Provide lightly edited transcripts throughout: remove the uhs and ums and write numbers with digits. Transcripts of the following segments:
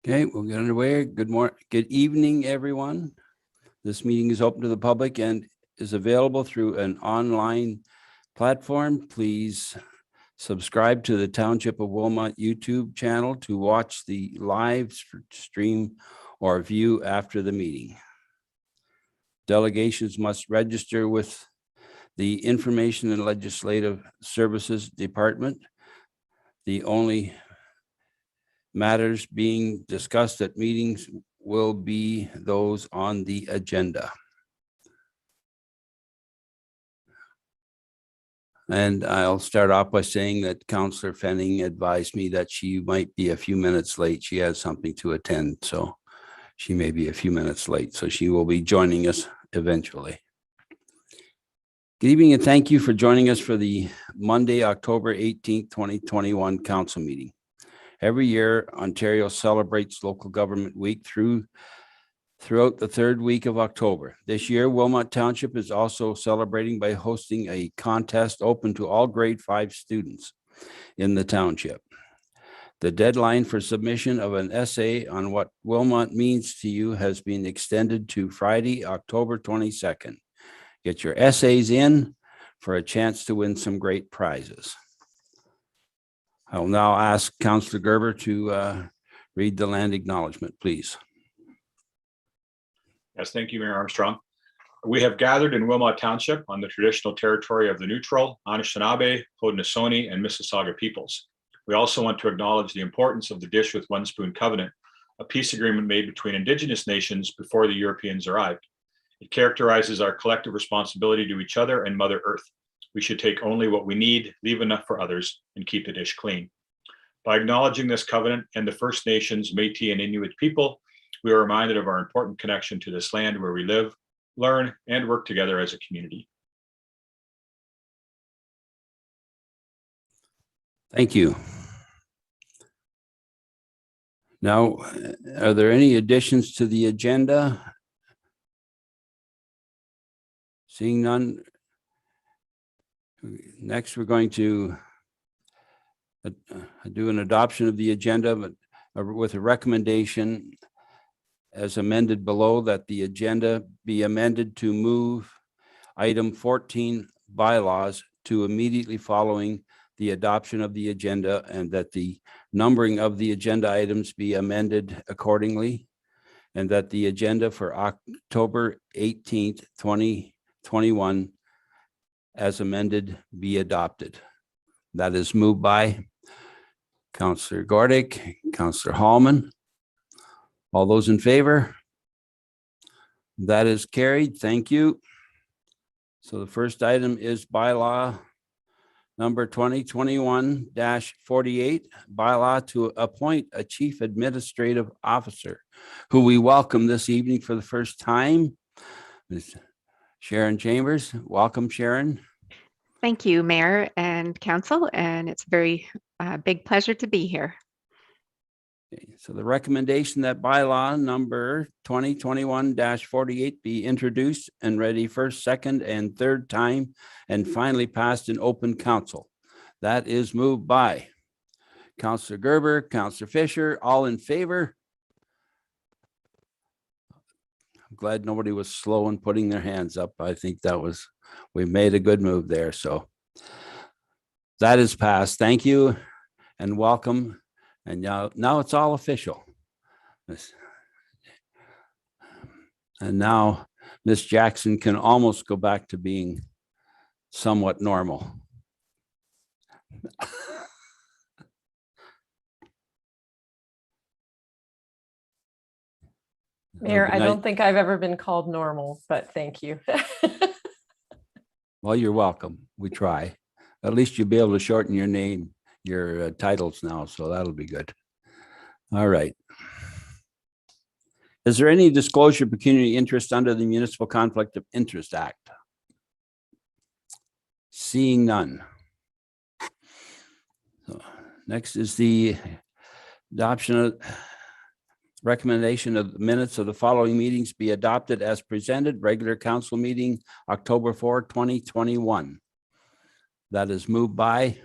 Okay, we'll get underway. Good evening, everyone. This meeting is open to the public and is available through an online platform. Please subscribe to the Township of Wilmot YouTube channel to watch the live stream or view after the meeting. Delegations must register with the Information and Legislative Services Department. The only matters being discussed at meetings will be those on the agenda. And I'll start off by saying that Councillor Fenning advised me that she might be a few minutes late. She has something to attend, so she may be a few minutes late. So she will be joining us eventually. Good evening and thank you for joining us for the Monday, October 18th, 2021 council meeting. Every year, Ontario celebrates Local Government Week throughout the third week of October. This year, Wilmot Township is also celebrating by hosting a contest open to all grade 5 students in the township. The deadline for submission of an essay on what Wilmot means to you has been extended to Friday, October 22nd. Get your essays in for a chance to win some great prizes. I will now ask Councillor Gerber to read the land acknowledgement, please. Yes, thank you, Mayor Armstrong. We have gathered in Wilmot Township on the traditional territory of the Neutral, Anishinaabe, Haudenosaunee, and Mississauga peoples. We also want to acknowledge the importance of the Dish with One Spoon Covenant, a peace agreement made between Indigenous nations before the Europeans arrived. It characterizes our collective responsibility to each other and Mother Earth. We should take only what we need, leave enough for others, and keep the dish clean. By acknowledging this covenant and the First Nations, Métis, and Inuit people, we are reminded of our important connection to this land where we live, learn, and work together as a community. Thank you. Now, are there any additions to the agenda? Seeing none. Next, we're going to do an adoption of the agenda, but with a recommendation as amended below that the agenda be amended to move item 14 bylaws to immediately following the adoption of the agenda, and that the numbering of the agenda items be amended accordingly, and that the agenda for October 18th, 2021 as amended be adopted. That is moved by Councillor Gordick, Councillor Hallman. All those in favor? That is carried. Thank you. So the first item is bylaw number 2021-48, bylaw to appoint a chief administrative officer, who we welcome this evening for the first time. Ms. Sharon Chambers. Welcome, Sharon. Thank you, Mayor and Council, and it's a very big pleasure to be here. Okay, so the recommendation that bylaw number 2021-48 be introduced and ready first, second, and third time, and finally passed in open council. That is moved by Councillor Gerber, Councillor Fisher. All in favor? I'm glad nobody was slow in putting their hands up. I think we made a good move there. So that is passed. Thank you and welcome. And now it's all official. And now Miss Jackson can almost go back to being somewhat normal. Mayor, I don't think I've ever been called normal, but thank you. Well, you're welcome. We try. At least you'll be able to shorten your name, your titles now, so that'll be good. All right. Is there any disclosure of pecuniary interest under the Municipal Conflict of Interest Act? Seeing none. So next is the adoption of recommendation of the minutes of the following meetings be adopted as presented. Regular council meeting, October 4, 2021. That is moved by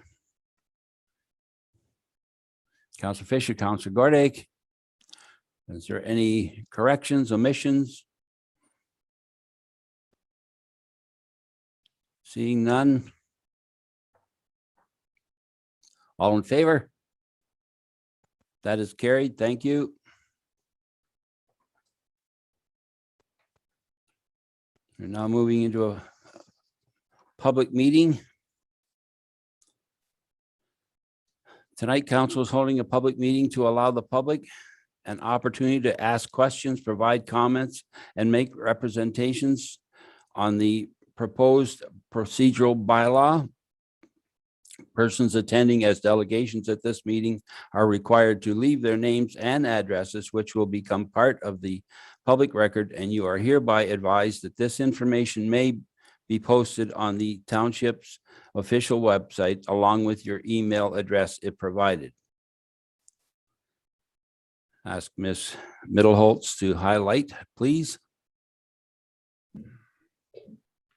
Councillor Fisher, Councillor Gordick. Is there any corrections, omissions? Seeing none. All in favor? That is carried. Thank you. We're now moving into a public meeting. Tonight, council is holding a public meeting to allow the public an opportunity to ask questions, provide comments, and make representations on the proposed procedural bylaw. Persons attending as delegations at this meeting are required to leave their names and addresses, which will become part of the public record, and you are hereby advised that this information may be posted on the township's official website along with your email address if provided. Ask Ms. Middleholtz to highlight, please.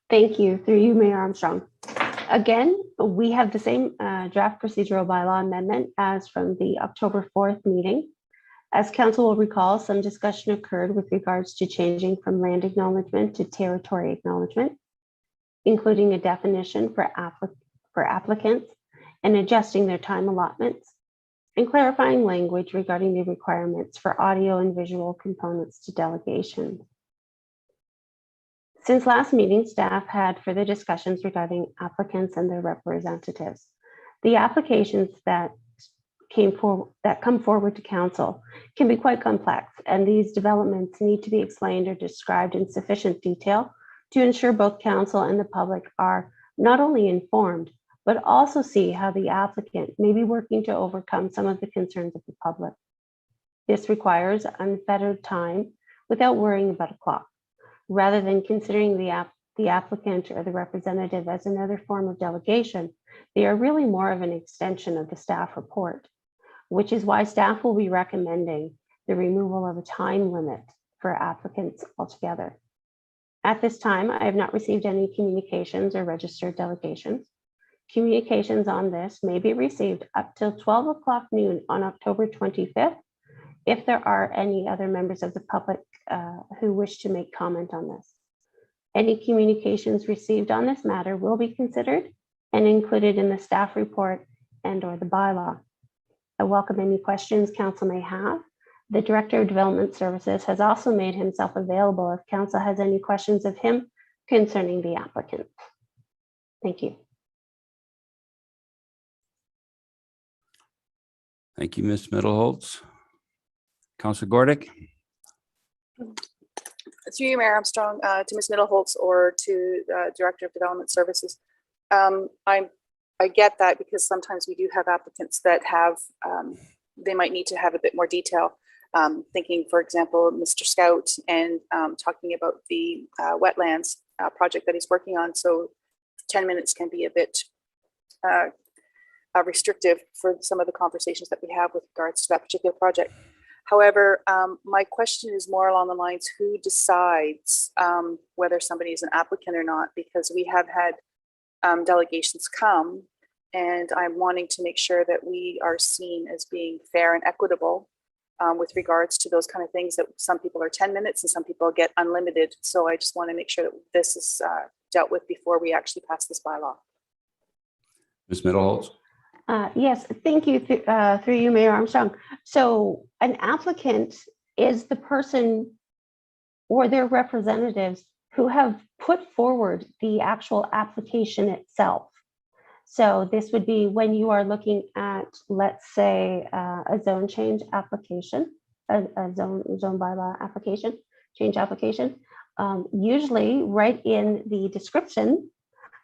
Thank you. Through you, Mayor Armstrong. Again, we have the same draft procedural bylaw amendment as from the October 4th meeting. As council will recall, some discussion occurred with regards to changing from land acknowledgement to territory acknowledgement, including a definition for applicants and adjusting their time allotments, and clarifying language regarding the requirements for audio and visual components to delegation. Since last meeting, staff had further discussions regarding applicants and their representatives. The applications that come forward to council can be quite complex, and these developments need to be explained or described in sufficient detail to ensure both council and the public are not only informed, but also see how the applicant may be working to overcome some of the concerns of the public. This requires unfettered time without worrying about a clock. Rather than considering the applicant or the representative as another form of delegation, they are really more of an extension of the staff report, which is why staff will be recommending the removal of a time limit for applicants altogether. At this time, I have not received any communications or registered delegations. Communications on this may be received up till 12 o'clock noon on October 25th, if there are any other members of the public who wish to make comment on this. Any communications received on this matter will be considered and included in the staff report and/or the bylaw. I welcome any questions council may have. The Director of Development Services has also made himself available if council has any questions of him concerning the applicant. Thank you. Thank you, Ms. Middleholtz. Councilor Gordick. Through you, Mayor Armstrong, to Ms. Middleholtz or to Director of Development Services. I get that because sometimes we do have applicants that have, they might need to have a bit more detail. Thinking, for example, Mr. Scout and talking about the wetlands project that he's working on. So 10 minutes can be a bit restrictive for some of the conversations that we have with regards to that particular project. However, my question is more along the lines, who decides whether somebody is an applicant or not? Because we have had delegations come, and I'm wanting to make sure that we are seen as being fair and equitable with regards to those kind of things, that some people are 10 minutes and some people get unlimited. So I just want to make sure that this is dealt with before we actually pass this bylaw. Ms. Middleholtz. Yes, thank you. Through you, Mayor Armstrong. So an applicant is the person or their representatives who have put forward the actual application itself. So this would be when you are looking at, let's say, a zone change application, a zone bylaw application, change application. Usually right in the description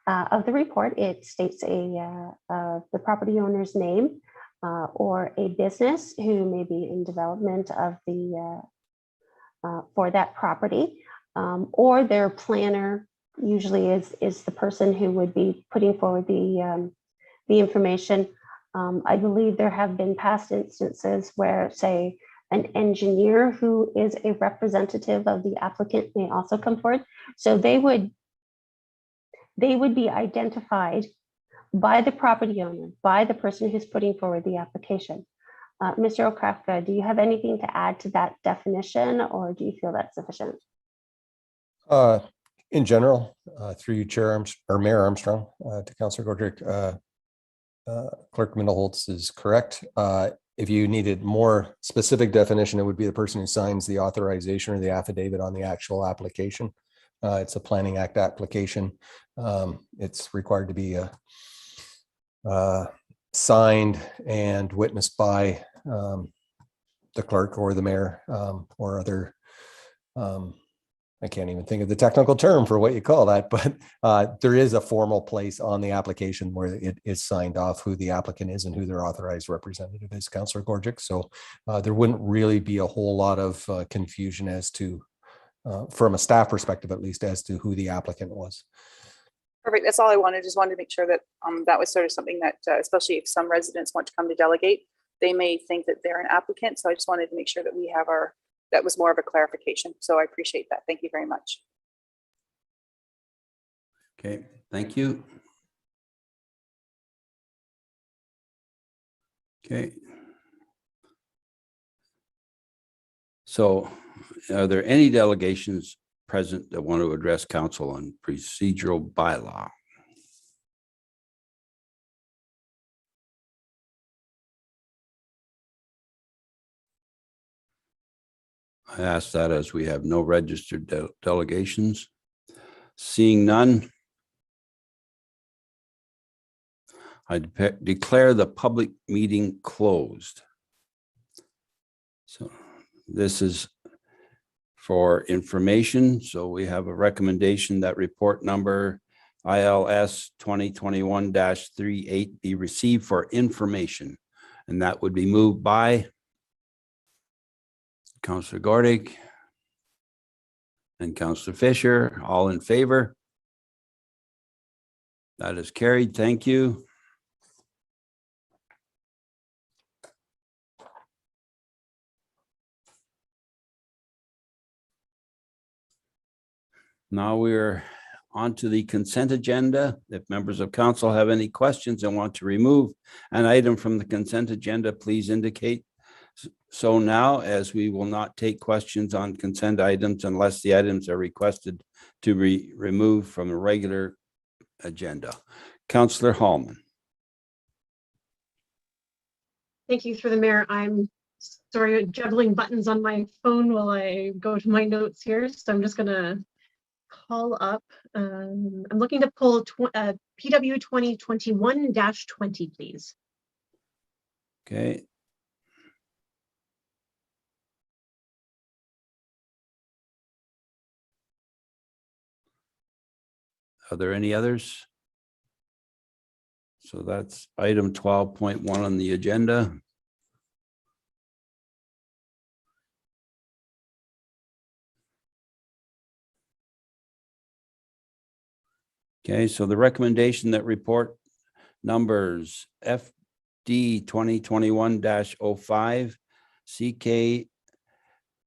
of the report, it states the property owner's name or a business who may be in development of the for that property, or their planner usually is the person who would be putting forward the information. I believe there have been past instances where, say, an engineer who is a representative of the applicant may also come forward. So they would be identified by the property owner, by the person who's putting forward the application. Mr. Okrafka, do you have anything to add to that definition, or do you feel that's sufficient? In general, through you, Mayor Armstrong, to Councillor Godric, Clerk Mindelholtz is correct. If you needed more specific definition, it would be the person who signs the authorization or the affidavit on the actual application. It's a Planning Act application. It's required to be signed and witnessed by the clerk or the mayor or other. I can't even think of the technical term for what you call that, but there is a formal place on the application where it is signed off who the applicant is and who their authorized representative is, Councillor Gorgic. So there wouldn't really be a whole lot of confusion as to, from a staff perspective at least, as to who the applicant was. Perfect. That's all I wanted. Just wanted to make sure that that was sort of something that, especially if some residents want to come to delegate, they may think that they're an applicant. So I just wanted to make sure that we have that was more of a clarification. So I appreciate that. Thank you very much. Okay, thank you. Okay. So are there any delegations present that want to address council on procedural bylaw? I ask that as we have no registered delegations. Seeing none, I declare the public meeting closed. So this is for information. So we have a recommendation that report number ILS 2021-38 be received for information. And that would be moved by Councillor Gordic and Councillor Fisher, all in favor. That is carried. Thank you. Now we're on to the consent agenda. If members of council have any questions and want to remove an item from the consent agenda, please indicate so now, as we will not take questions on consent items unless the items are requested to be removed from the regular agenda. Councillor Hallman. Thank you through the mayor. I'm sorry, juggling buttons on my phone while I go to my notes here. So I'm just gonna call up. I'm looking to pull PW 2021-20, please. Okay. Are there any others? So that's item 12.1 on the agenda. Okay, so the recommendation that report numbers FD 2021-05, CK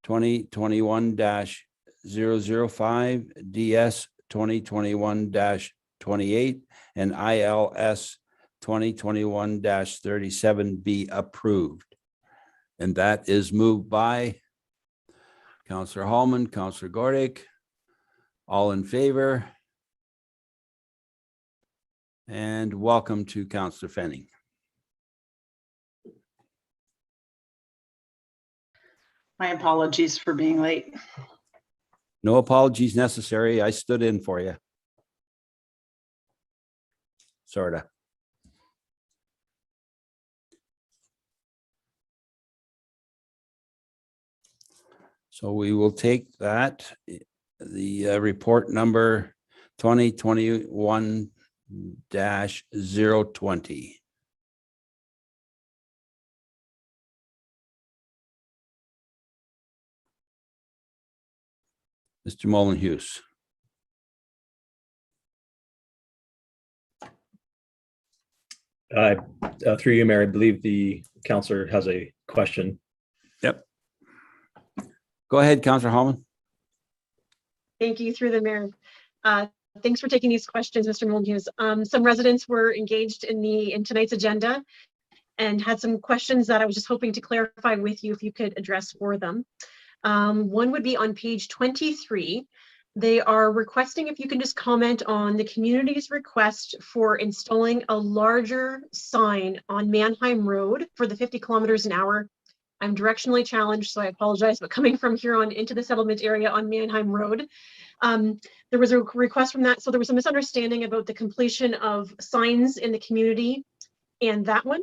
2021-005, DS 2021-28, and ILS 2021-37 be approved. And that is moved by Councillor Hallman, Councillor Gordic, all in favor. And welcome to Councillor Fenning. My apologies for being late. No apologies necessary. I stood in for you. Sorta. So we will take that, the report number 2021-020. Mr. Mullen-Hughes. Through you, Mayor, I believe the councillor has a question. Yep. Go ahead, Councillor Hallman. Thank you through the mayor. Thanks for taking these questions, Mr. Mullen-Hughes. Some residents were engaged in tonight's agenda, and had some questions that I was just hoping to clarify with you if you could address for them. One would be on page 23. They are requesting if you can just comment on the community's request for installing a larger sign on Mannheim Road for the 50 kilometers an hour. I'm directionally challenged, so I apologize, but coming from here on into the settlement area on Mannheim Road, there was a request from that. So there was a misunderstanding about the completion of signs in the community and that one.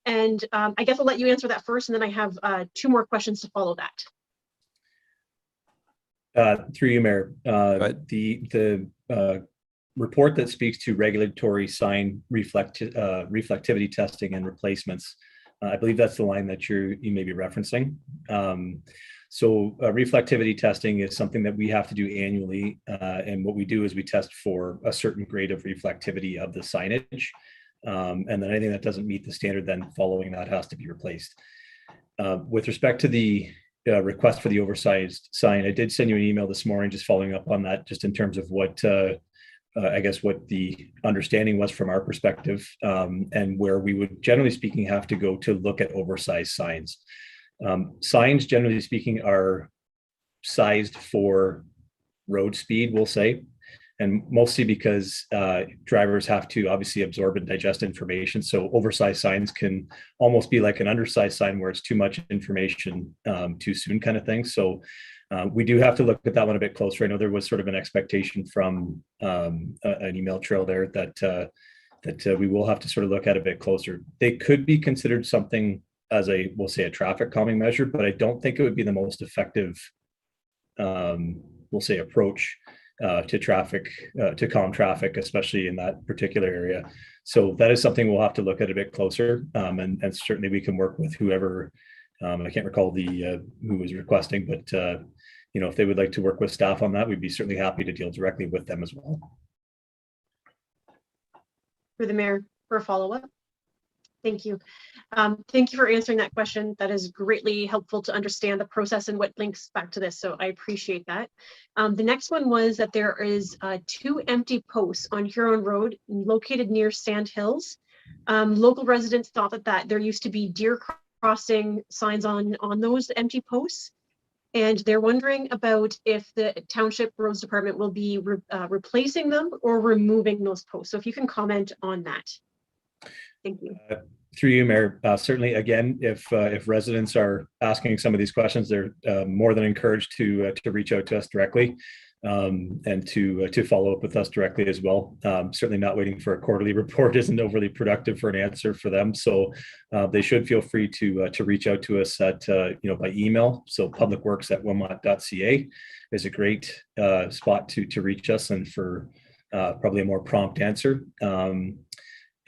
And I guess I'll let you answer that first, and then I have 2 more questions to follow that. Through you, Mayor, the report that speaks to regulatory sign reflectivity testing and replacements, I believe that's the line that you may be referencing. So reflectivity testing is something that we have to do annually, and what we do is we test for a certain grade of reflectivity of the signage, and then anything that doesn't meet the standard, then following that has to be replaced. With respect to the request for the oversized sign, I did send you an email this morning just following up on that, just in terms of what I guess what the understanding was from our perspective, and where we would, generally speaking, have to go to look at oversized signs. Signs, generally speaking, are sized for road speed, we'll say, and mostly because drivers have to obviously absorb and digest information. So oversized signs can almost be like an undersized sign where it's too much information too soon kind of thing. So we do have to look at that one a bit closer. I know there was sort of an expectation from an email trail there that we will have to sort of look at a bit closer. They could be considered something as we'll say a traffic calming measure, but I don't think it would be the most effective, we'll say, approach to traffic, to calm traffic, especially in that particular area. So that is something we'll have to look at a bit closer, and certainly we can work with whoever. I can't recall who was requesting, but you know, if they would like to work with staff on that, we'd be certainly happy to deal directly with them as well. For the mayor for a follow-up. Thank you. Thank you for answering that question. That is greatly helpful to understand the process and what links back to this. So I appreciate that. The next one was that there is 2 empty posts on Huron Road located near Sand Hills. Local residents thought that there used to be deer crossing signs on those empty posts. And they're wondering about if the Township Roads Department will be replacing them or removing those posts. So if you can comment on that. Thank you. Through you, Mayor, certainly, again, if residents are asking some of these questions, they're more than encouraged to reach out to us directly, and to follow up with us directly as well. Certainly not waiting for a quarterly report isn't overly productive for an answer for them. So they should feel free to reach out to us at by email. So publicworks@wilmot.ca is a great spot to reach us, and for probably a more prompt answer.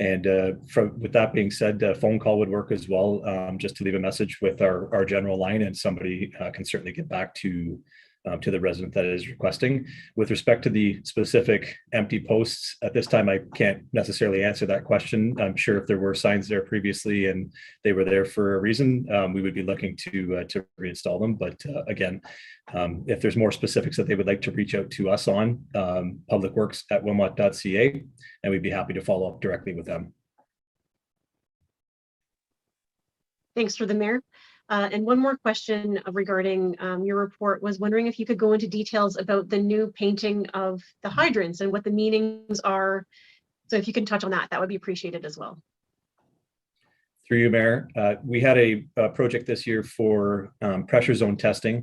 With that being said, a phone call would work as well, just to leave a message with our general line, and somebody can certainly get back to the resident that is requesting. With respect to the specific empty posts, at this time, I can't necessarily answer that question. I'm sure if there were signs there previously and they were there for a reason, we would be looking to reinstall them. But again, if there's more specifics that they would like to reach out to us on, publicworks@wilmot.ca, and we'd be happy to follow up directly with them. Thanks for the mayor. And one more question regarding your report. Was wondering if you could go into details about the new painting of the hydrants and what the meanings are. So if you can touch on that, that would be appreciated as well. Through you, Mayor, we had a project this year for pressure zone testing,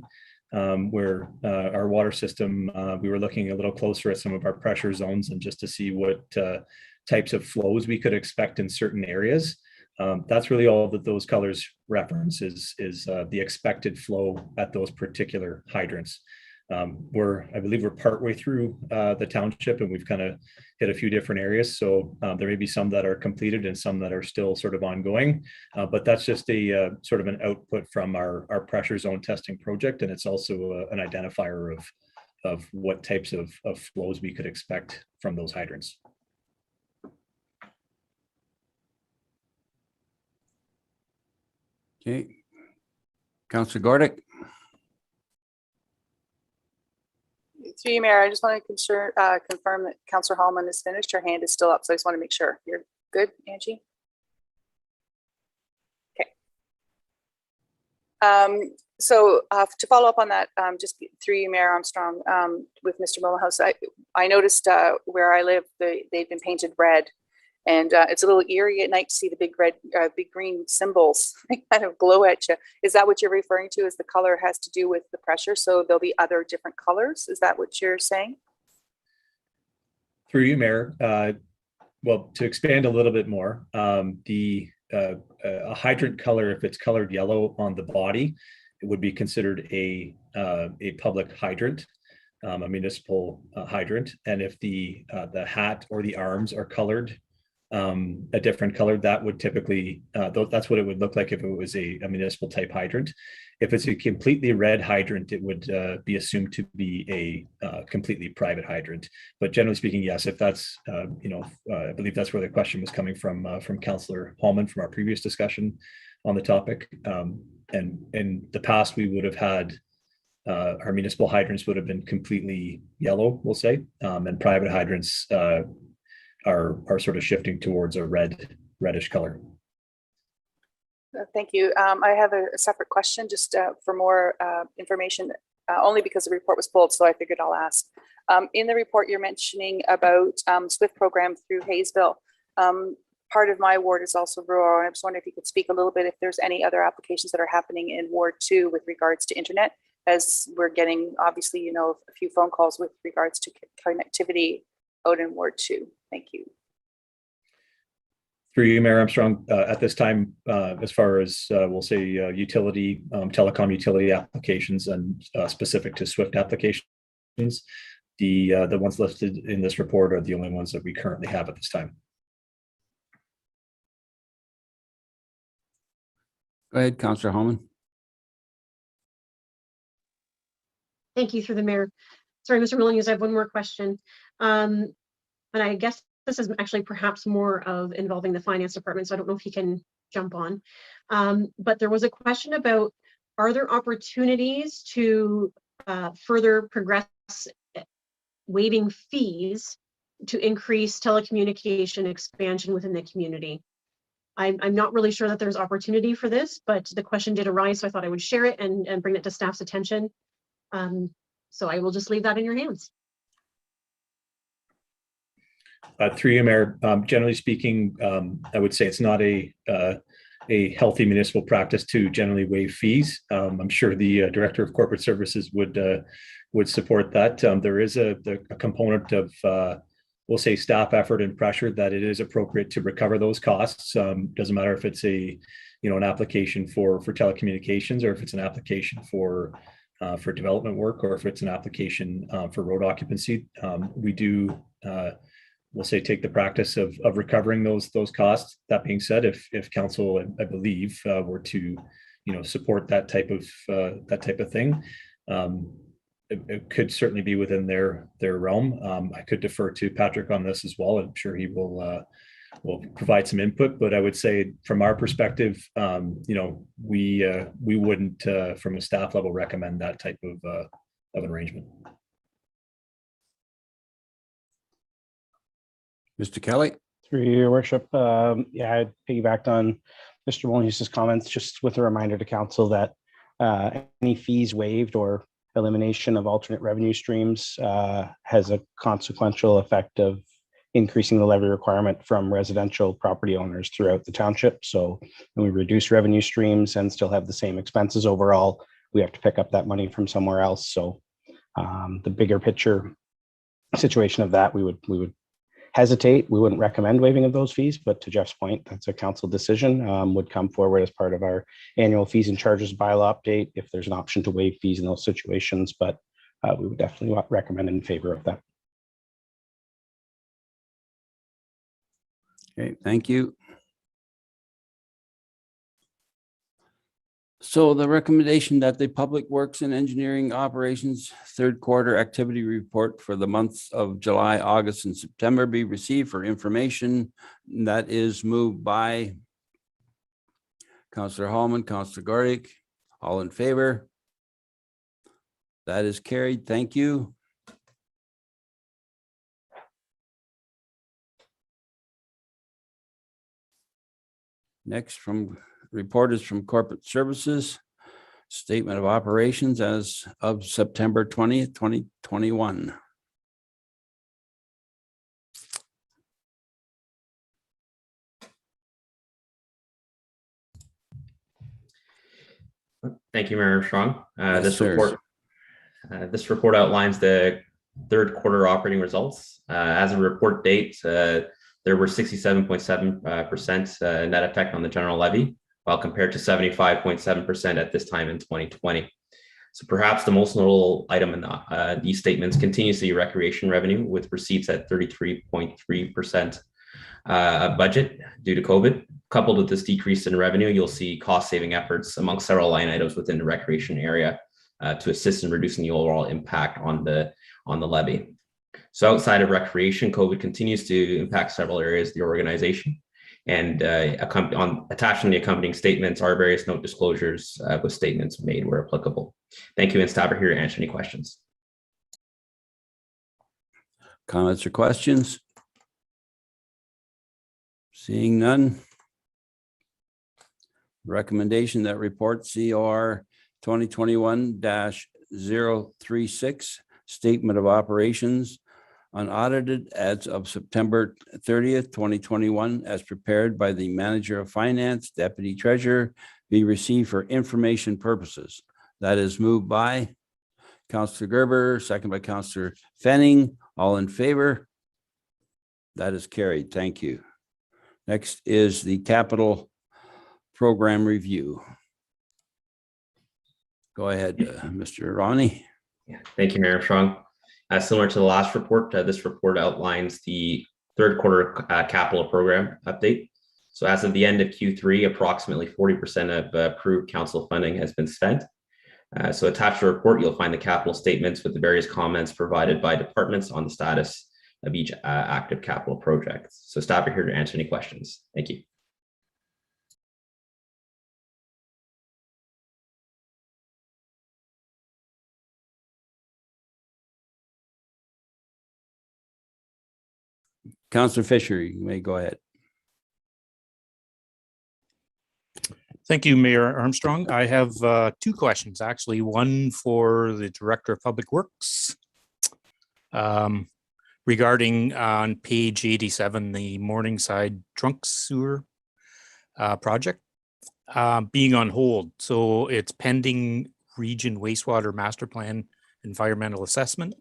where our water system, we were looking a little closer at some of our pressure zones, and just to see what types of flows we could expect in certain areas. That's really all that those colors reference is the expected flow at those particular hydrants. I believe we're partway through the township, and we've kind of hit a few different areas. So there may be some that are completed and some that are still sort of ongoing, but that's just a sort of an output from our pressure zone testing project. And it's also an identifier of what types of flows we could expect from those hydrants. Okay. Councillor Gordick. Through you, Mayor, I just want to confirm that Councillor Hallman is finished. Her hand is still up, so I just want to make sure. You're good, Angie? So to follow up on that, just through you, Mayor Armstrong, with Mr. Millhouse, I noticed where I live, they've been painted red, and it's a little eerie at night to see the big red, big green symbols kind of glow at you. Is that what you're referring to? Is the color has to do with the pressure? So there'll be other different colors? Is that what you're saying? Through you, Mayor. Well, to expand a little bit more, a hydrant color, if it's colored yellow on the body, it would be considered a public hydrant, a municipal hydrant. And if the hat or the arms are colored a different color, that would typically, that's what it would look like if it was a municipal type hydrant. If it's a completely red hydrant, it would be assumed to be a completely private hydrant. But generally speaking, yes, if that's, I believe that's where the question was coming from Councillor Hallman from our previous discussion on the topic. And in the past, we would have had our municipal hydrants would have been completely yellow, we'll say, and private hydrants are sort of shifting towards a reddish color. Thank you. I have a separate question just for more information, only because the report was pulled, so I figured I'll ask. In the report, you're mentioning about SWIFT program through Hayesville. Part of my ward is also rural, and I was wondering if you could speak a little bit if there's any other applications that are happening in Ward 2 with regards to internet, as we're getting, obviously, a few phone calls with regards to connectivity out in Ward 2. Thank you. Through you, Mayor Armstrong, at this time, as far as we'll say utility, telecom utility applications and specific to SWIFT applications, the ones listed in this report are the only ones that we currently have at this time. Go ahead, Councillor Hallman. Thank you, through the mayor. Sorry, Mr. Mullings, I have one more question. And I guess this is actually perhaps more of involving the finance department, so I don't know if he can jump on. But there was a question about, are there opportunities to further progress waiving fees to increase telecommunication expansion within the community? I'm not really sure that there's opportunity for this, but the question did arise, so I thought I would share it and bring it to staff's attention. So I will just leave that in your hands. Through you, Mayor, generally speaking, I would say it's not a healthy municipal practice to generally waive fees. I'm sure the Director of Corporate Services would support that. There is a component of we'll say staff effort and pressure that it is appropriate to recover those costs. Doesn't matter if it's an application for telecommunications, or if it's an application for development work, or if it's an application for road occupancy. We do we'll say take the practice of recovering those costs. That being said, if council, I believe, were to support that type of thing, it could certainly be within their realm. I could defer to Patrick on this as well. I'm sure he will provide some input, but I would say from our perspective, we wouldn't from a staff level recommend that type of an arrangement. Mr. Kelly. Through your worship, yeah, I piggybacked on Mr. Mullings' comments, just with a reminder to council that any fees waived or elimination of alternate revenue streams has a consequential effect of increasing the levy requirement from residential property owners throughout the township. So when we reduce revenue streams and still have the same expenses overall, we have to pick up that money from somewhere else. So the bigger picture situation of that, we would hesitate. We wouldn't recommend waiving of those fees, but to Jeff's point, that's a council decision, would come forward as part of our annual fees and charges bylaw update if there's an option to waive fees in those situations, but we would definitely recommend in favor of that. Okay, thank you. So the recommendation that the Public Works and Engineering Operations third quarter activity report for the months of July, August, and September be received for information. That is moved by Councillor Hallman, Councillor Gordick. All in favor? That is carried. Thank you. Next report is from Corporate Services. Statement of operations as of September 20th, 2021. Thank you, Mayor Armstrong. Yes, This sir. report outlines the third quarter operating results. As of report date, there were 67.7% net effect on the general levy, while compared to 75.7% at this time in 2020. So perhaps the most notable item in these statements continues to be recreation revenue, with receipts at 33.3% of budget due to COVID. Coupled with this decrease in revenue, you'll see cost-saving efforts among several line items within the recreation area to assist in reducing the overall impact on the levy. So outside of recreation, COVID continues to impact several areas of the organization. And attaching the accompanying statements are various note disclosures with statements made where applicable. Thank you, and staff are here to answer any questions. Comments or questions? Seeing none. Recommendation that report COR 2021-036, Statement of Operations, unaudited as of September 30th, 2021, as prepared by the Manager of Finance, Deputy Treasurer, be received for information purposes. That is moved by Councillor Gerber, second by Councillor Fenning. All in favor? That is carried. Thank you. Next is the capital program review. Go ahead, Mr. Ronnie. Yeah, thank you, Mayor Armstrong. Similar to the last report, this report outlines the third quarter capital program update. So as of the end of Q3, approximately 40% of approved council funding has been spent. So attached to the report, you'll find the capital statements with the various comments provided by departments on the status of each active capital project. So staff are here to answer any questions. Thank you. Councillor Fisher, you may go ahead. Thank you, Mayor Armstrong. I have two questions, actually. One for the Director of Public Works regarding on page 87, the Morningside trunk sewer project being on hold. So it's pending region wastewater master plan environmental assessment.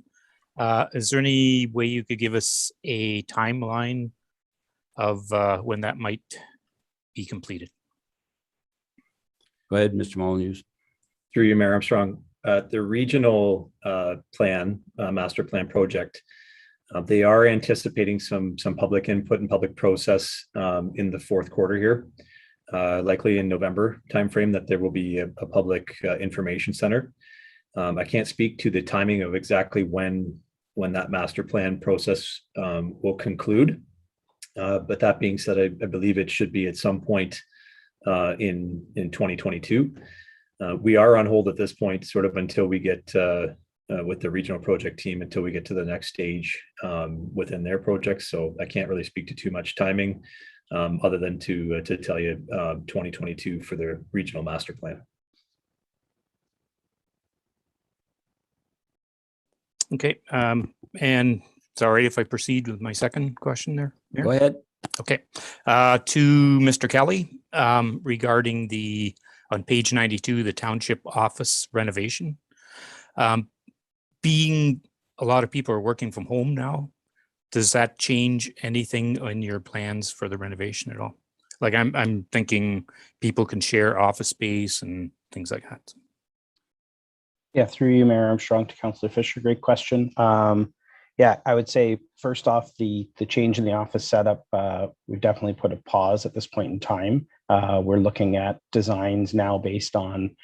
Is there any way you could give us a timeline of when that might be completed? Go ahead, Mr. Molyneux. Through you, Mayor Armstrong. The regional plan, master plan project, they are anticipating some public input and public process in the fourth quarter here, likely in November timeframe, that there will be a public information center. I can't speak to the timing of exactly when that master plan process will conclude. But that being said, I believe it should be at some point in 2022. We are on hold at this point, sort of until we get with the regional project team, until we get to the next stage within their projects. So I can't really speak to too much timing other than to tell you 2022 for the regional master plan. Okay, and sorry if I proceed with my second question there. Mayor? Go ahead. Okay, to Mr. Kelly regarding on page 92, the township office renovation. Being a lot of people are working from home now, does that change anything in your plans for the renovation at all? Like I'm thinking people can share office space and things like that. Yeah, through you, Mayor Armstrong, to Councillor Fisher, great question. Yeah, I would say first off, the change in the office setup, we've definitely put a pause at this point in time. We're looking at designs now based on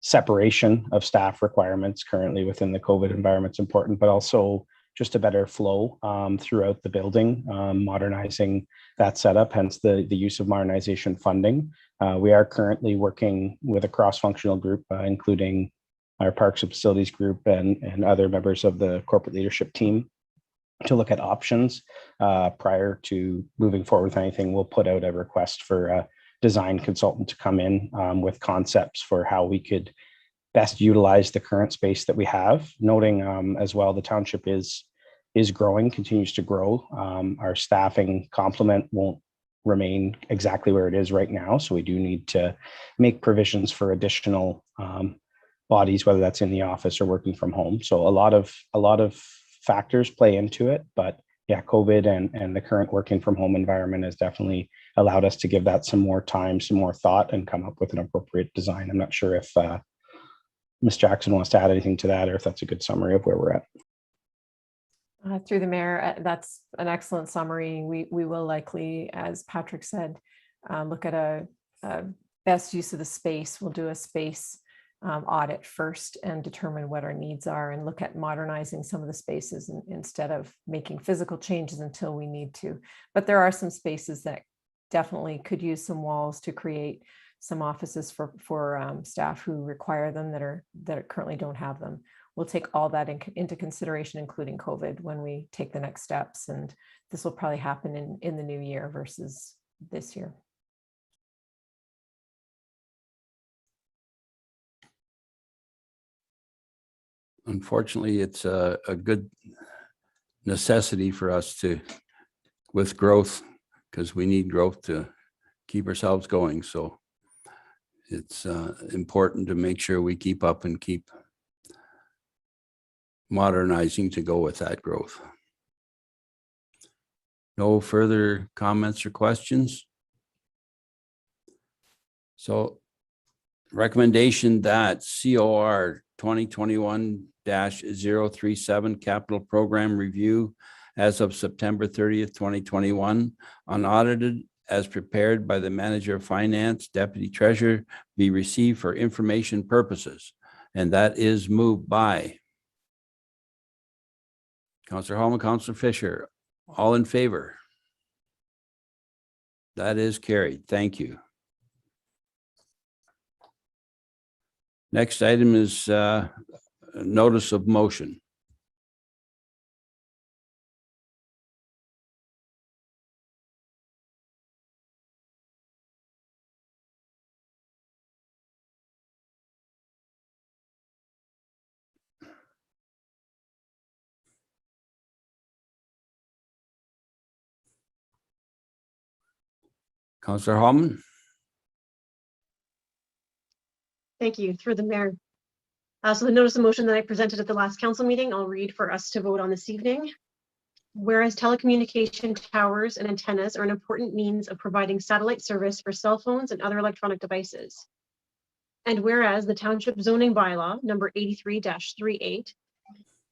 separation of staff requirements currently within the COVID environment's important, but also just a better flow throughout the building, modernizing that setup, hence the use of modernization funding. We are currently working with a cross-functional group, including our Parks and Facilities group and other members of the corporate leadership team to look at options prior to moving forward with anything. We'll put out a request for design consultant to come in with concepts for how we could best utilize the current space that we have, noting as well the township is growing, continues to grow. Our staffing complement won't remain exactly where it is right now, so we do need to make provisions for additional bodies, whether that's in the office or working from home. So a lot of factors play into it, but yeah, COVID and the current working from home environment has definitely allowed us to give that some more time, some more thought, and come up with an appropriate design. I'm not sure if Ms. Jackson wants to add anything to that, or if that's a good summary of where we're at. Through the mayor, that's an excellent summary. We will likely, as Patrick said, look at a best use of the space. We'll do a space audit first and determine what our needs are, and look at modernizing some of the spaces instead of making physical changes until we need to. But there are some spaces that definitely could use some walls to create some offices for staff who require them that currently don't have them. We'll take all that into consideration, including COVID, when we take the next steps. And this will probably happen in the new year versus this year. Unfortunately, it's a good necessity for us with growth, because we need growth to keep ourselves going. So it's important to make sure we keep up and keep modernizing to go with that growth. No further comments or questions? So recommendation that COR 2021-037 capital program review as of September 30th, 2021, unaudited as prepared by the manager of finance, deputy treasurer, be received for information purposes. And that is moved by Councillor Hallman, Councillor Fisher. All in favor? That is carried. Thank you. Next item is notice of motion. Councillor Hallman. Thank you. Through the mayor. So the notice of motion that I presented at the last council meeting, I'll read for us to vote on this evening. Whereas telecommunication towers and antennas are an important means of providing satellite service for cell phones and other electronic devices. And whereas the Township Zoning Bylaw number 83-38,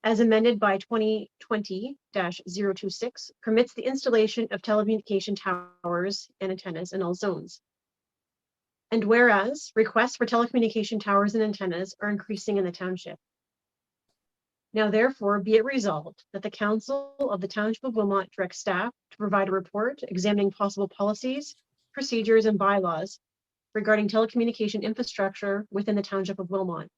as amended by 2020-026, permits the installation of telecommunication towers and antennas in all zones. And whereas requests for telecommunication towers and antennas are increasing in the township. Now therefore be it resolved that the Council of the Township of Wilmot directs staff to provide a report examining possible policies, procedures, and bylaws regarding telecommunication infrastructure within the Township of Wilmot,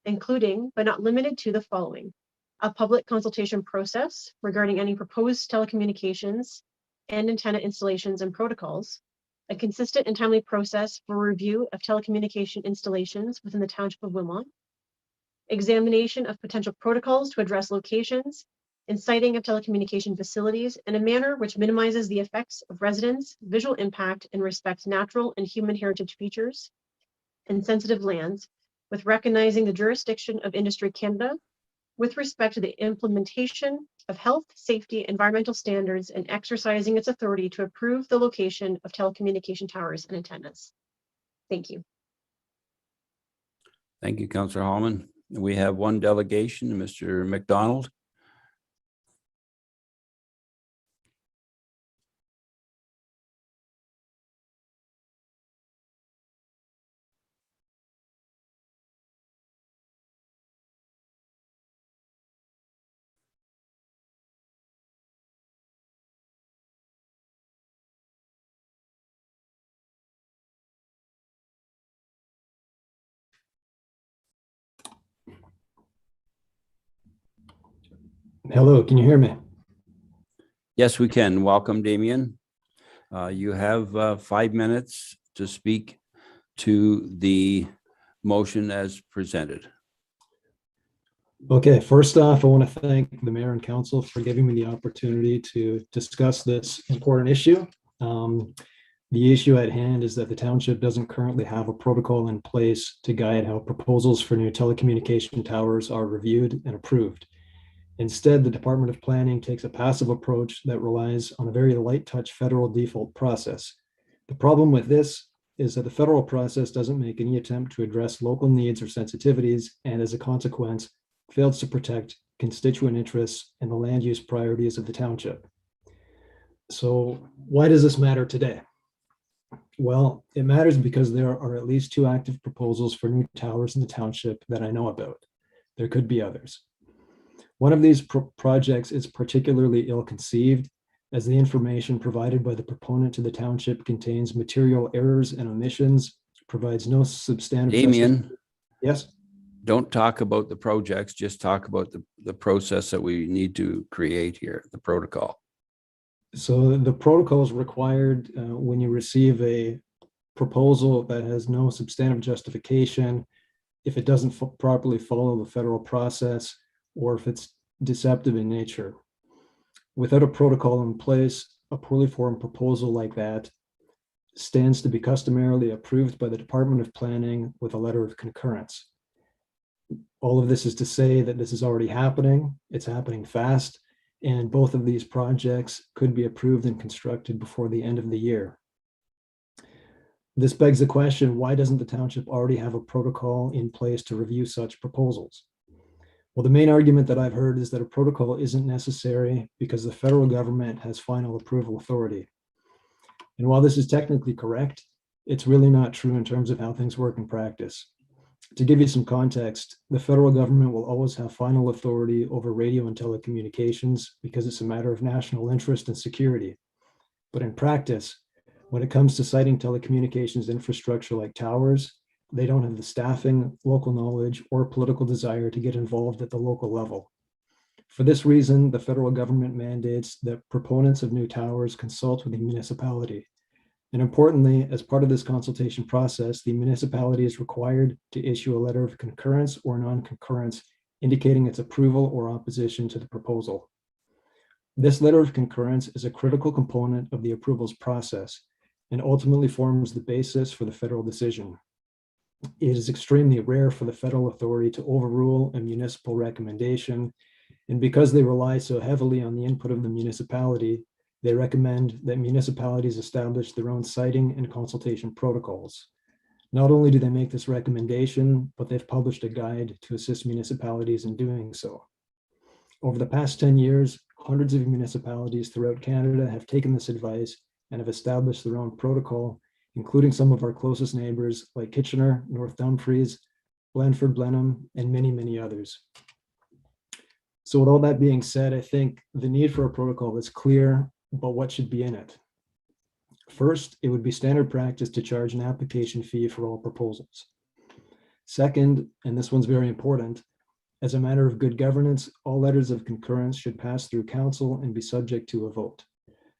including but not limited to the following: a public consultation process regarding any proposed telecommunications and antenna installations and protocols, a consistent and timely process for review of telecommunication installations within the Township of Wilmot, examination of potential protocols to address locations and siting of telecommunication facilities in a manner which minimizes the effects of residents, visual impact, and respects natural and human heritage features and sensitive lands, with recognizing the jurisdiction of Industry Canada with respect to the implementation of health, safety, environmental standards, and exercising its authority to approve the location of telecommunication towers and antennas. Thank you. Thank you, Councillor Hallman. We have one delegation, Mr. McDonald. Hello, can you hear me? Yes, we can. Welcome, Damien. You have 5 minutes to speak to the motion as presented? Okay, first off, I want to thank the mayor and council for giving me the opportunity to discuss this important issue. The issue at hand is that the township doesn't currently have a protocol in place to guide how proposals for new telecommunication towers are reviewed and approved. Instead, the Department of Planning takes a passive approach that relies on a very light touch federal default process. The problem with this is that the federal process doesn't make any attempt to address local needs or sensitivities, and as a consequence, fails to protect constituent interests and the land use priorities of the township. So why does this matter today? Well, it matters because there are at least 2 active proposals for new towers in the township that I know about. There could be others. One of these projects is particularly ill-conceived, as the information provided by the proponent to the township contains material errors and omissions, provides no substantive. Damien. Yes. Don't talk about the projects, just talk about the process that we need to create here, the protocol. So the protocol is required when you receive a proposal that has no substantive justification, if it doesn't properly follow the federal process, or if it's deceptive in nature. Without a protocol in place, a poorly formed proposal like that stands to be customarily approved by the Department of Planning with a letter of concurrence. All of this is to say that this is already happening. It's happening fast, and both of these projects could be approved and constructed before the end of the year. This begs the question, why doesn't the township already have a protocol in place to review such proposals? Well, the main argument that I've heard is that a protocol isn't necessary because the federal government has final approval authority. And while this is technically correct, it's really not true in terms of how things work in practice. To give you some context, the federal government will always have final authority over radio and telecommunications because it's a matter of national interest and security. But in practice, when it comes to siting telecommunications infrastructure like towers, they don't have the staffing, local knowledge, or political desire to get involved at the local level. For this reason, the federal government mandates that proponents of new towers consult with the municipality. And importantly, as part of this consultation process, the municipality is required to issue a letter of concurrence or non-concurrence indicating its approval or opposition to the proposal. This letter of concurrence is a critical component of the approvals process and ultimately forms the basis for the federal decision. It is extremely rare for the federal authority to overrule a municipal recommendation, and because they rely so heavily on the input of the municipality, they recommend that municipalities establish their own siting and consultation protocols. Not only do they make this recommendation, but they've published a guide to assist municipalities in doing so. Over the past 10 years, hundreds of municipalities throughout Canada have taken this advice and have established their own protocol, including some of our closest neighbors like Kitchener, North Dumfries, Blandford, Blenheim, and many, many others. So with all that being said, I think the need for a protocol is clear, but what should be in it? First, it would be standard practice to charge an application fee for all proposals. Second, and this one's very important, as a matter of good governance, all letters of concurrence should pass through council and be subject to a vote.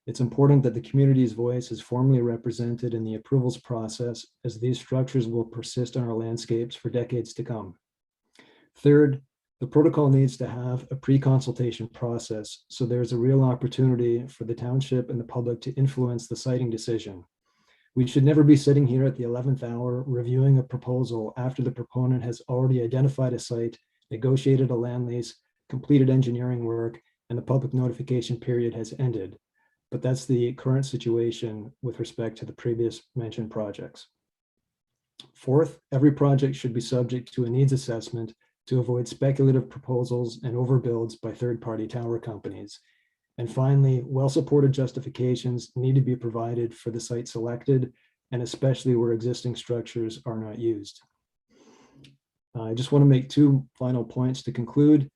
It's important that the community's voice is formally represented in the approvals process, as these structures will persist on our landscapes for decades to come. Third, the protocol needs to have a pre-consultation process, so there's a real opportunity for the township and the public to influence the siting decision. We should never be sitting here at the 11th hour reviewing a proposal after the proponent has already identified a site, negotiated a land lease, completed engineering work, and the public notification period has ended. But that's the current situation with respect to the previous mentioned projects. Fourth, every project should be subject to a needs assessment to avoid speculative proposals and overbuilds by third-party tower companies. And finally, well-supported justifications need to be provided for the site selected, and especially where existing structures are not used. I just want to make 2 final points to conclude.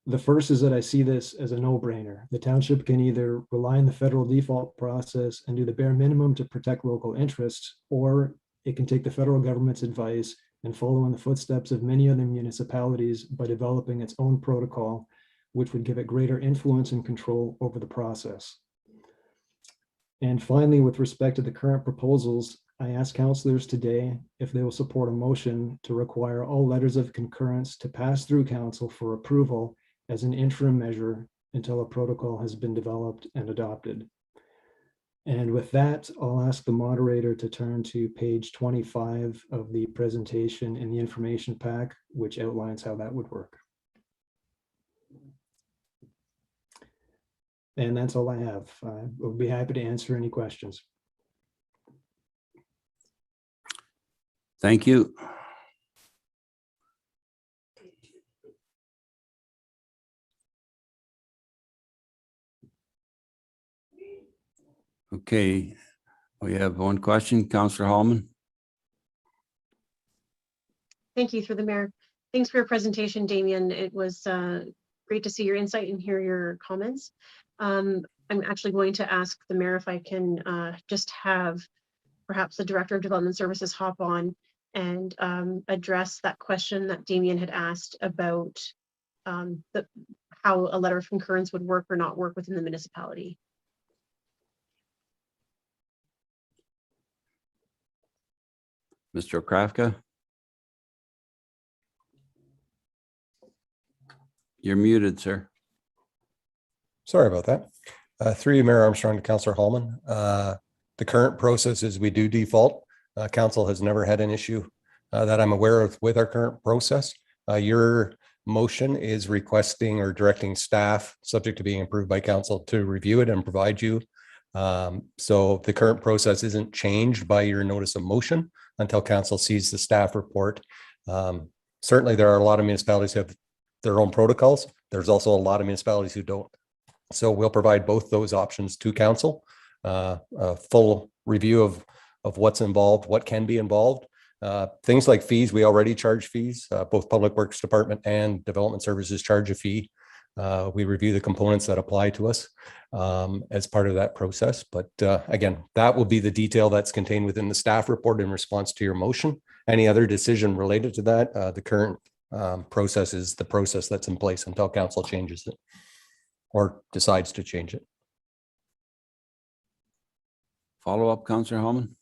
The first is that I see this as a no-brainer. The township can either rely on the federal default process and do the bare minimum to protect local interests, or it can take the federal government's advice and follow in the footsteps of many other municipalities by developing its own protocol, which would give it greater influence and control over the process. And finally, with respect to the current proposals, I ask councillors today if they will support a motion to require all letters of concurrence to pass through council for approval as an interim measure until a protocol has been developed and adopted. And with that, I'll ask the moderator to turn to page 25 of the presentation in the information pack, which outlines how that would work. And that's all I have. I will be happy to answer any questions. Thank you. Okay, we have one question, Councillor Hallman. Thank you, through the mayor. Thanks for your presentation, Damien. It was great to see your insight and hear your comments. I'm actually going to ask the mayor if I can just have perhaps the Director of Development Services hop on and address that question that Damien had asked about how a letter of concurrence would work or not work within the municipality. Mr. Krafka. You're muted, sir. Sorry about that. Through you, Mayor Armstrong, to Councillor Hallman. The current process is we do default. Council has never had an issue that I'm aware of with our current process. Your motion is requesting or directing staff, subject to being approved by council, to review it and provide you. So the current process isn't changed by your notice of motion until council sees the staff report. Certainly, there are a lot of municipalities who have their own protocols. There's also a lot of municipalities who don't. So we'll provide both those options to council, a full review of what's involved, what can be involved. Things like fees, we already charge fees. Both Public Works Department and Development Services charge a fee. We review the components that apply to us as part of that process. But again, that will be the detail that's contained within the staff report in response to your motion. Any other decision related to that, the current process is the process that's in place until council changes it or decides to change it. Follow up, Councillor Hallman.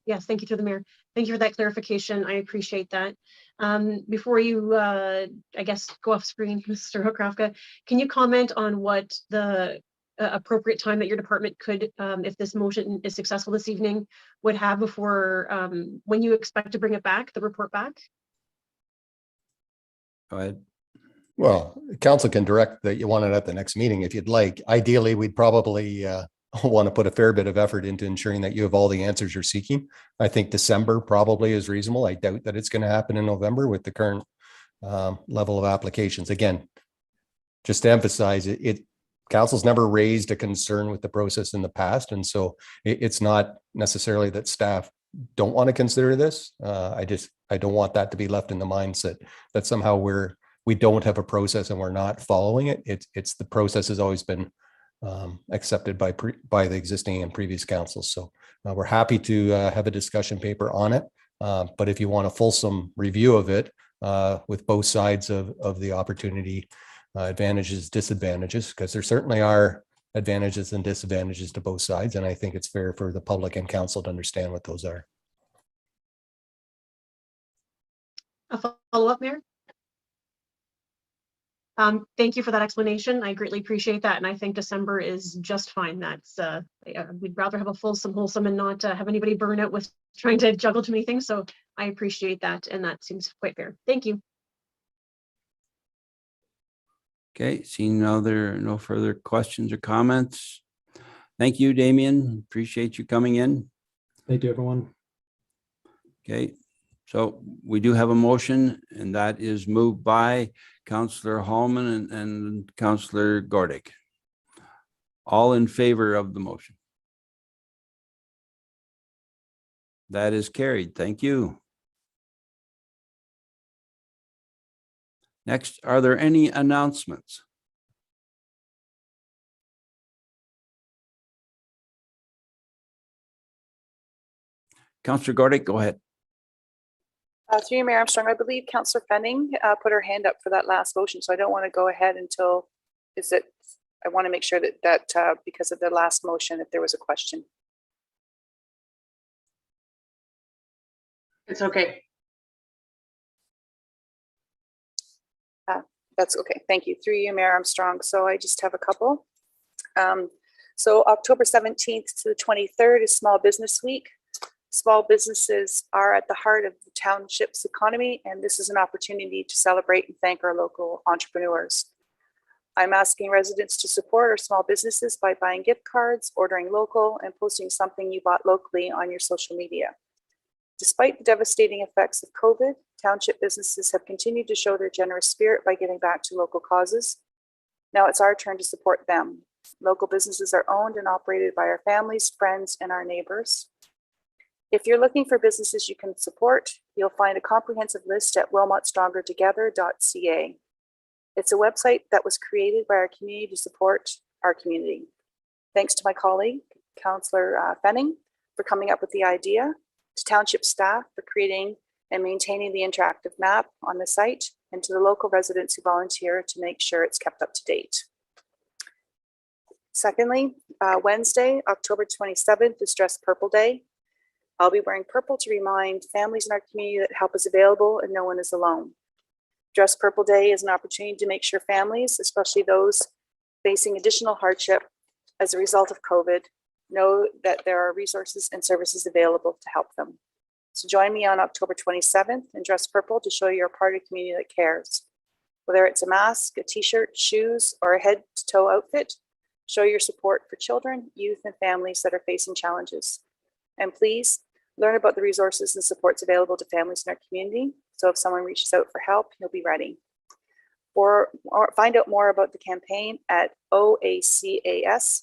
Yes, thank you, through the mayor. Thank you for that clarification. I appreciate that. Before you, I guess, go off screen, Mr. Krafka, can you comment on what the appropriate time that your department could, if this motion is successful this evening, would have before when you expect to bring it back, the report back? Go ahead. Well, council can direct that you want it at the next meeting if you'd like. Ideally, we'd probably want to put a fair bit of effort into ensuring that you have all the answers you're seeking. I think December probably is reasonable. I doubt that it's going to happen in November with the current level of applications. Again, just to emphasize it, council's never raised a concern with the process in the past. And so it's not necessarily that staff don't want to consider this. I don't want that to be left in the mindset that somehow we don't have a process and we're not following it. It's the process has always been accepted by the existing and previous councils. So we're happy to have a discussion paper on it. But if you want a fulsome review of it with both sides of the opportunity, advantages, disadvantages, because there certainly are advantages and disadvantages to both sides. And I think it's fair for the public and council to understand what those are. A follow-up, Mayor? Thank you for that explanation. I greatly appreciate that. And I think December is just fine. That's we'd rather have a fulsome, wholesome and not have anybody burn out with trying to juggle too many things. So I appreciate that. And that seems quite fair. Thank you. Okay, seeing now there are no further questions or comments. Thank you, Damien. Appreciate you coming in. Thank you, everyone. Okay, so we do have a motion, and that is moved by Councillor Hallman and Councillor Gordick. All in favor of the motion? That is carried. Thank you. Next, are there any announcements? Councillor Gordick, go ahead. Through you, Mayor Armstrong, I believe Councillor Fenning put her hand up for that last motion, so I don't want to go ahead until, I want to make sure that because of the last motion, if there was a question. It's okay. That's okay. Thank you. Through you, Mayor Armstrong. So I just have a couple. So October 17th to the 23rd is Small Business Week. Small businesses are at the heart of the township's economy, and this is an opportunity to celebrate and thank our local entrepreneurs. I'm asking residents to support our small businesses by buying gift cards, ordering local, and posting something you bought locally on your social media. Despite the devastating effects of COVID, township businesses have continued to show their generous spirit by giving back to local causes. Now it's our turn to support them. Local businesses are owned and operated by our families, friends, and our neighbors. If you're looking for businesses you can support, you'll find a comprehensive list at wilmotstrongertogether.ca. It's a website that was created by our community to support our community. Thanks to my colleague, Councillor Fenning, for coming up with the idea, to township staff for creating and maintaining the interactive map on the site, and to the local residents who volunteer to make sure it's kept up to date. Secondly, Wednesday, October 27th is Dress Purple Day. I'll be wearing purple to remind families in our community that help is available and no one is alone. Dress Purple Day is an opportunity to make sure families, especially those facing additional hardship as a result of COVID, know that there are resources and services available to help them. So join me on October 27th in Dress Purple to show you're a part of a community that cares. Whether it's a mask, a t-shirt, shoes, or a head-to-toe outfit, show your support for children, youth, and families that are facing challenges. And please learn about the resources and supports available to families in our community. So if someone reaches out for help, you'll be ready. Or find out more about the campaign at oacas.org.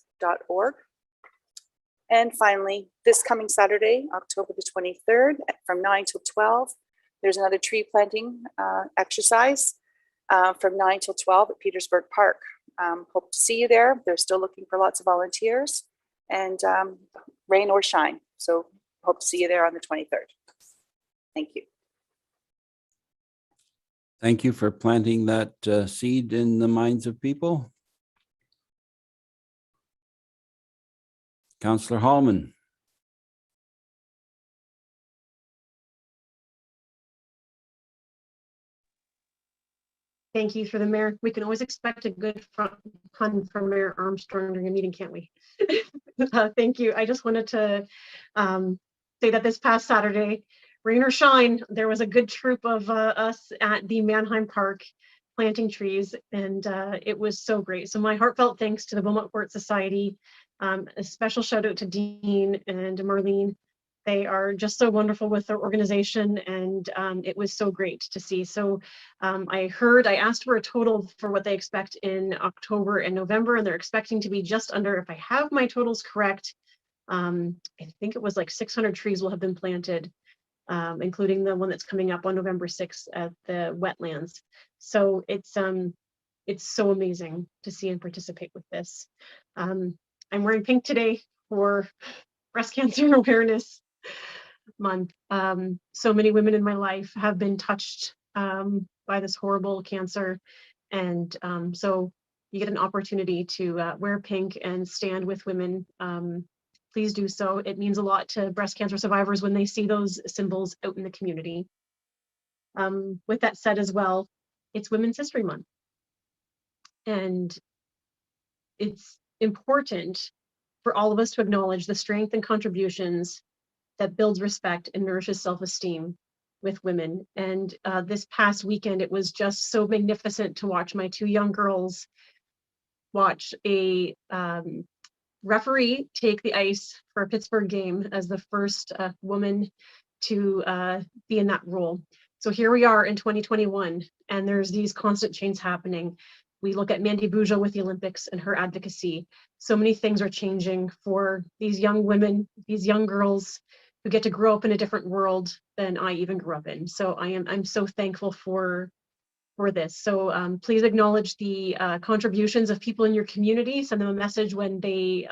And finally, this coming Saturday, October the 23rd, from 9 till 12, there's another tree planting exercise from 9 till 12 at Petersburg Park. Hope to see you there. They're still looking for lots of volunteers, and rain or shine. So hope to see you there on the 23rd. Thank you. Thank you for planting that seed in the minds of people. Councillor Hallman. Thank you, through the mayor. We can always expect a good pun from Mayor Armstrong during a meeting, can't we? Thank you. I just wanted to say that this past Saturday, rain or shine, there was a good troop of us at the Mannheim Park planting trees, and it was so great. So my heartfelt thanks to the Wilmot Port Society. A special shout out to Dean and Marlene. They are just so wonderful with their organization, and it was so great to see. So I asked for a total for what they expect in October and November, and they're expecting to be just under, if I have my totals correct, I think it was like 600 trees will have been planted, including the one that's coming up on November 6th at the wetlands. So it's so amazing to see and participate with this. I'm wearing pink today for Breast Cancer Awareness Month. So many women in my life have been touched by this horrible cancer, and so you get an opportunity to wear pink and stand with women. Please do so. It means a lot to breast cancer survivors when they see those symbols out in the community. With that said as well, it's Women's History Month, and it's important for all of us to acknowledge the strength and contributions that builds respect and nourishes self-esteem with women. And this past weekend, it was just so magnificent to watch my two young girls watch a referee take the ice for a Pittsburgh game as the first woman to be in that role. So here we are in 2021, and there's these constant changes happening. We look at Mandy Bujold with the Olympics and her advocacy. So many things are changing for these young women, these young girls who get to grow up in a different world than I even grew up in. So I'm so thankful for this. So please acknowledge the contributions of people in your community. Send them a message when they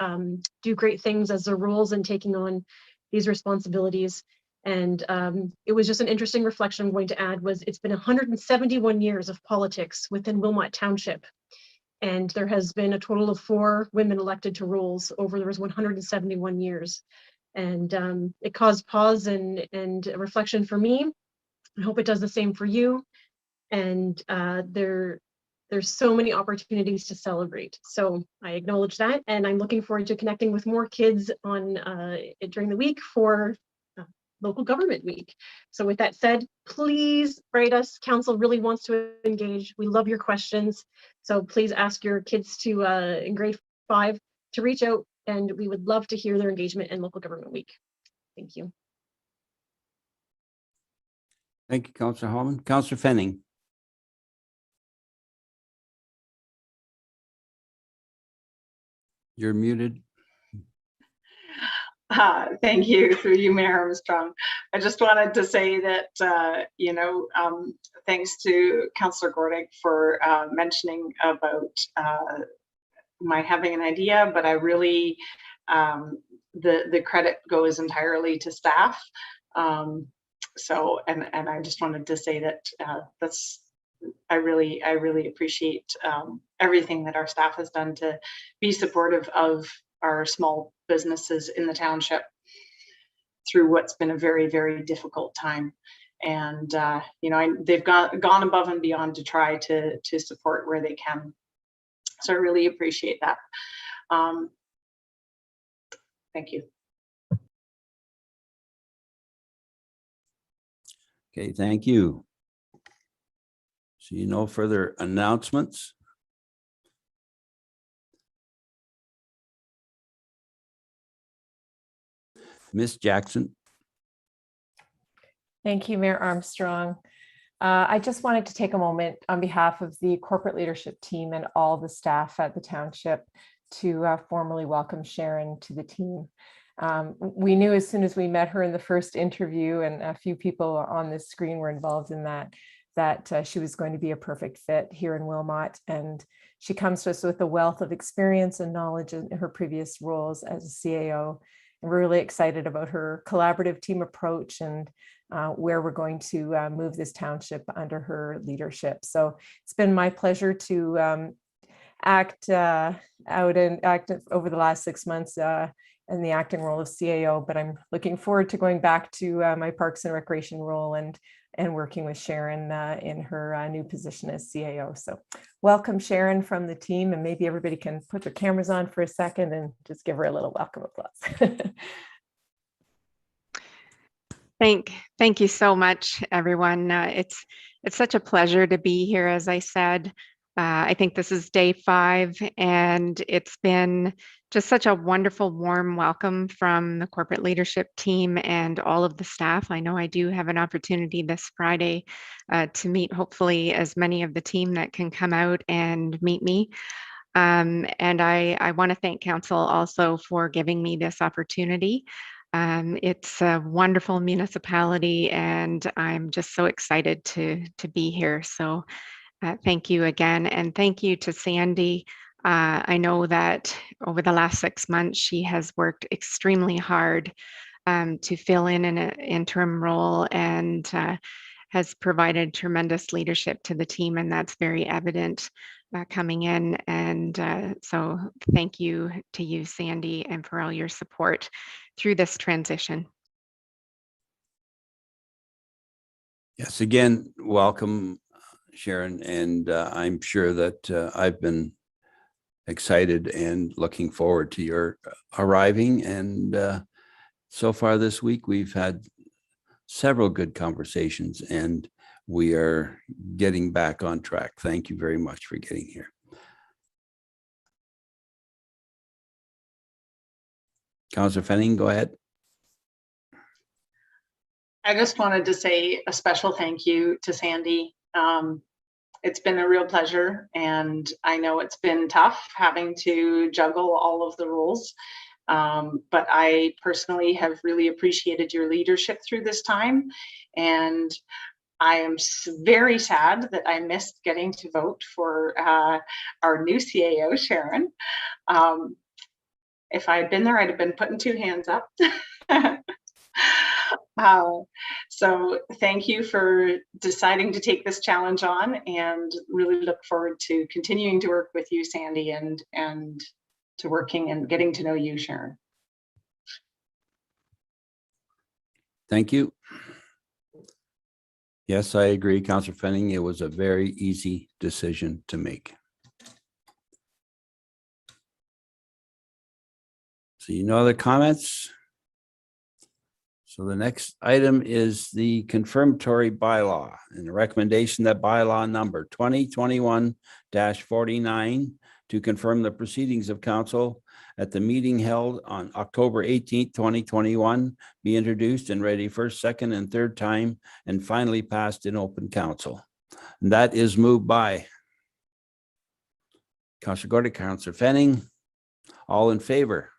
do great things as their roles and taking on these responsibilities. And it was just an interesting reflection I'm going to add was it's been 171 years of politics within Wilmot Township. And there has been a total of 4 women elected to roles over those 171 years. And it caused pause and reflection for me. I hope it does the same for you. And there's so many opportunities to celebrate. So I acknowledge that, and I'm looking forward to connecting with more kids on during the week for local government week. So with that said, please write us. Council really wants to engage. We love your questions. So please ask your kids to in grade 5 to reach out, and we would love to hear their engagement in local government week. Thank you. Thank you, Councillor Holman. Councillor Fenning. You're muted. Thank you, through you, Mayor Armstrong. I just wanted to say that, thanks to Councillor Gordick for mentioning about my having an idea, but I really, the credit goes entirely to staff. So, and I just wanted to say that I really appreciate everything that our staff has done to be supportive of our small businesses in the township through what's been a very, very difficult time. And they've gone above and beyond to try to support where they can. So I really appreciate that. Thank you. Okay, thank you. See no further announcements. Ms. Jackson. Thank you, Mayor Armstrong. I just wanted to take a moment on behalf of the corporate leadership team and all the staff at the township to formally welcome Sharon to the team. We knew as soon as we met her in the first interview, and a few people on this screen were involved in that she was going to be a perfect fit here in Wilmot. And she comes to us with a wealth of experience and knowledge in her previous roles as a CAO. And we're really excited about her collaborative team approach and where we're going to move this township under her leadership. So it's been my pleasure to act over the last 6 months in the acting role of CAO, but I'm looking forward to going back to my Parks and Recreation role and working with Sharon in her new position as CAO. So welcome, Sharon, from the team, and maybe everybody can put their cameras on for a second and just give her a little welcome applause. Thank you so much, everyone. It's such a pleasure to be here. As I said, I think this is day 5, and it's been just such a wonderful, warm welcome from the corporate leadership team and all of the staff. I know I do have an opportunity this Friday to meet, hopefully, as many of the team that can come out and meet me. And I want to thank Council also for giving me this opportunity. It's a wonderful municipality, and I'm just so excited to be here. So thank you again, and thank you to Sandy. I know that over the last 6 months, she has worked extremely hard to fill in an interim role and has provided tremendous leadership to the team, and that's very evident coming in. And so thank you to you, Sandy, and for all your support through this transition. Yes, again, welcome, Sharon, and I'm sure that I've been excited and looking forward to your arriving. And so far this week, we've had several good conversations, and we are getting back on track. Thank you very much for getting here. Councillor Fenning, go ahead. I just wanted to say a special thank you to Sandy. It's been a real pleasure, and I know it's been tough having to juggle all of the roles, but I personally have really appreciated your leadership through this time, and I am very sad that I missed getting to vote for our new CAO, Sharon. If I had been there, I'd have been putting 2 hands up. So thank you for deciding to take this challenge on, and really look forward to continuing to work with you, Sandy, and to working and getting to know you, Sharon. Thank you. Yes, I agree, Councillor Fenning. It was a very easy decision to make. So no other comments? So the next item is the confirmatory bylaw and the recommendation that bylaw number 2021-49 to confirm the proceedings of council at the meeting held on October 18th, 2021, be introduced and ready first, second, and third time, and finally passed in open council. And that is moved by Councillor Gordy, Councillor Fenning. All in favor?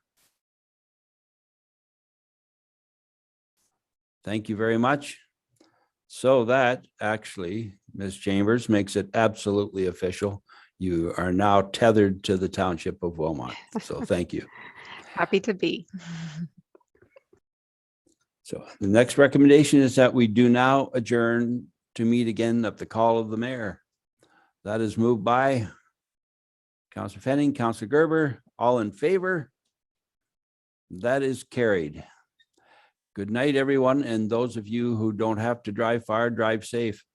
Thank you very much. So that actually, Ms. Chambers, makes it absolutely official. You are now tethered to the Township of Wilmot. So thank you. Happy to be. So the next recommendation is that we do now adjourn to meet again at the call of the mayor. That is moved by Councillor Fenning, Councillor Gerber. All in favor? That is carried. Good night, everyone. And those of you who don't have to drive far, drive safe.